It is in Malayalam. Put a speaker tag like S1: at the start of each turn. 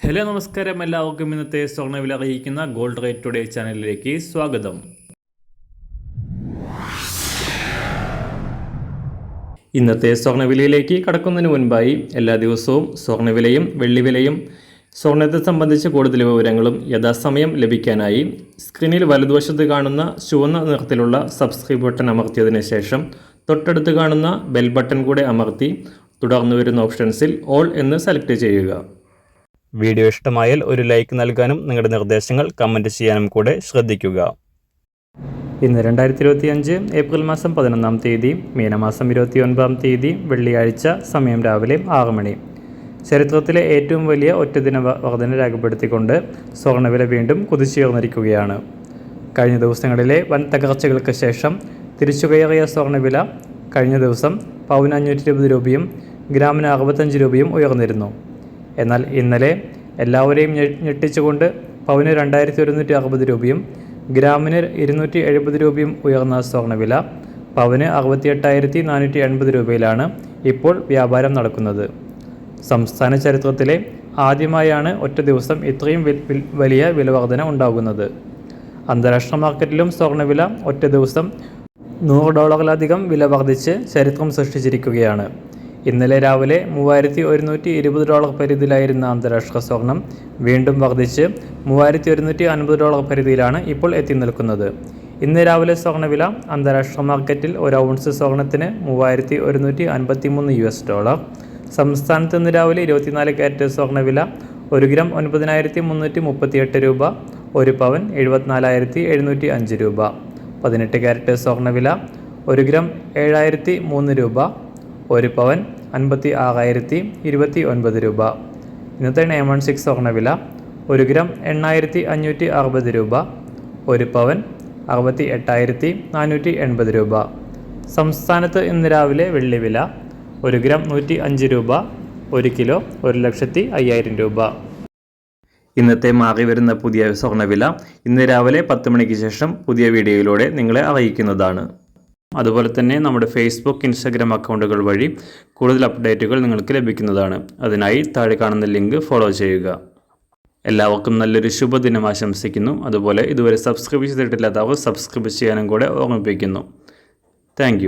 S1: ഹലോ നമസ്കാരം, എല്ലാവർക്കും ഇന്നത്തെ സ്വർണ്ണവില അറിയിക്കുന്ന ഗോൾഡ് റേറ്റ് ടുഡേ ചാനലിലേക്ക് സ്വാഗതം. ഇന്നത്തെ സ്വർണ്ണവിലയിലേക്ക് കടക്കുന്നതിന് മുൻപായി എല്ലാ ദിവസവും സ്വർണ്ണവിലയും വെള്ളിവിലയും സ്വർണ്ണത്തെ സംബന്ധിച്ച് കൂടുതൽ വിവരങ്ങളും യഥാസമയം ലഭിക്കാനായി സ്ക്രീനിൽ വലതുവശത്ത് കാണുന്ന ചുവന്ന നിറത്തിലുള്ള സബ്സ്ക്രൈബ് ബട്ടൺ അമർത്തിയതിനു ശേഷം തൊട്ടടുത്ത് കാണുന്ന ബെൽ ബട്ടൺ കൂടെ അമർത്തി തുടർന്ന് വരുന്ന ഓപ്ഷൻസിൽ ഓൾ എന്ന് സെലക്ട് ചെയ്യുക. വീഡിയോ ഇഷ്ടമായാൽ ഒരു ലൈക്ക് നൽകാനും നിങ്ങളുടെ നിർദ്ദേശങ്ങൾ കമൻറ്റ് ചെയ്യാനും കൂടെ ശ്രദ്ധിക്കുക. ഇന്ന് 2025 ഏപ്രിൽ മാസം 11-ാം തീയതി, മീനമാസം 29-ാം തീയതി, വെള്ളിയാഴ്ച. സമയം രാവിലെ 6 മണി. ചരിത്രത്തിലെ ഏറ്റവും വലിയ ഒറ്റദിന വർധന രേഖപ്പെടുത്തിക്കൊണ്ട് സ്വർണ്ണവില വീണ്ടും കുതിച്ചുയർന്നിരിക്കുകയാണ്. കഴിഞ്ഞ ദിവസങ്ങളിലെ വൻ തകർച്ചകൾക്ക് ശേഷം തിരിച്ചുകയറിയ സ്വർണ്ണവില കഴിഞ്ഞ ദിവസം പവന് 520 രൂപയും ഗ്രാമിന് 65 രൂപയും ഉയർന്നിരുന്നു. എന്നാൽ ഇന്നലെ എല്ലാവരെയും ഞെട്ടിച്ചുകൊണ്ട് പവന് 2160 രൂപയും ഗ്രാമിന് 270 രൂപയും ഉയർന്ന സ്വർണ്ണവില പവന് 68,480 രൂപയിലാണ് ഇപ്പോൾ വ്യാപാരം നടക്കുന്നത്. സംസ്ഥാന ചരിത്രത്തിലെ ആദ്യമായാണ് ഒറ്റ ദിവസം ഇത്രയും വലിയ വിലവർധന ഉണ്ടാകുന്നത്. അന്താരാഷ്ട്ര മാർക്കറ്റിലും സ്വർണ്ണവില ഒറ്റ ദിവസം $100 വില വർദ്ധിച്ച് ചരിത്രം സൃഷ്ടിച്ചിരിക്കുകയാണ്. ഇന്നലെ രാവിലെ $3,120 പരിധിയിലായിരുന്ന അന്താരാഷ്ട്ര സ്വർണം വീണ്ടും വർദ്ധിച്ച് $3,150 പരിധിയിലാണ് ഇപ്പോൾ എത്തി നിൽക്കുന്നത്. ഇന്ന് രാവിലെ സ്വർണ്ണവില അന്താരാഷ്ട്ര മാർക്കറ്റിൽ ഒരു ഔൺസ് സ്വർണത്തിന് $3,153. സംസ്ഥാനത്ത് ഇന്ന് രാവിലെ 24 കാരറ്റ് സ്വർണ്ണവില 1 ഗ്രാം 9,338 രൂപ, 1 പവൻ 74,705 രൂപ. 18 കാരറ്റ് സ്വർണ്ണവില 1 ഗ്രാം 7,003 രൂപ, 1 പവൻ 56,029 രൂപ. ഇന്നത്തെ 916 സ്വർണ്ണവില 1 ഗ്രാം 8,560 രൂപ, 1 പവൻ 68,480 രൂപ. സംസ്ഥാനത്ത് ഇന്ന് രാവിലെ വെള്ളിവില 1 ഗ്രാം 105 രൂപ, 1 കിലോ 1,05,000 രൂപ. ഇന്നത്തെ മാറി വരുന്ന പുതിയ സ്വർണ്ണവില ഇന്ന് രാവിലെ 10 മണിക്ക് ശേഷം പുതിയ വീഡിയോയിലൂടെ നിങ്ങളെ അറിയിക്കുന്നതാണ്. അതുപോലെ തന്നെ നമ്മുടെ ഫേസ്ബുക്ക്, ഇൻസ്റ്റാഗ്രാം അക്കൗണ്ടുകൾ വഴി കൂടുതൽ അപ്ഡേറ്റുകൾ നിങ്ങൾക്ക് ലഭിക്കുന്നതാണ്. അതിനായി താഴെ കാണുന്ന ലിങ്ക് ഫോളോ ചെയ്യുക. എല്ലാവർക്കും നല്ലൊരു ശുഭദിനം ആശംസിക്കുന്നു. അതുപോലെ ഇതുവരെ സബ്സ്ക്രൈബ് ചെയ്തിട്ടില്ലാത്തവർ സബ്സ്ക്രൈബ് ചെയ്യാനും കൂടെ ഓർമ്മിപ്പിക്കുന്നു. താങ്ക്